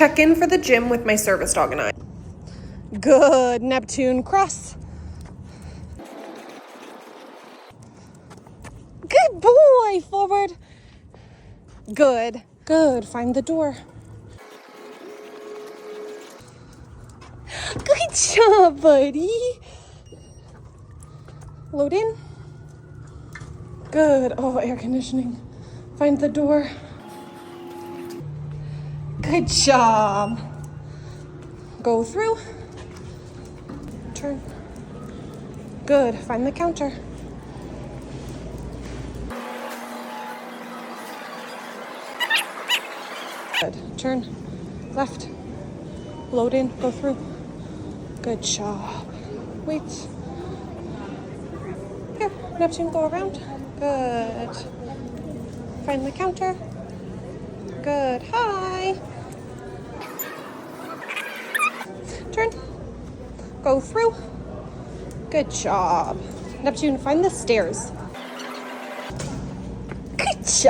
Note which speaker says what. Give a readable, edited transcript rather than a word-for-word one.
Speaker 1: check in for the gym with my service dog and I.
Speaker 2: Good, Neptune, cross. Good boy, forward. Good, good, find the door. Good job, buddy. Load in. Good, oh, air conditioning. Find the door. Good job. Go through. Turn. Good, find the counter. Good, turn. Left. Load in, go through. Good job. Wait. Here, Neptune, go around. Good. Find the counter. Good. Hi. Turn. Go through. Good job. Neptune, find the stairs. Good job.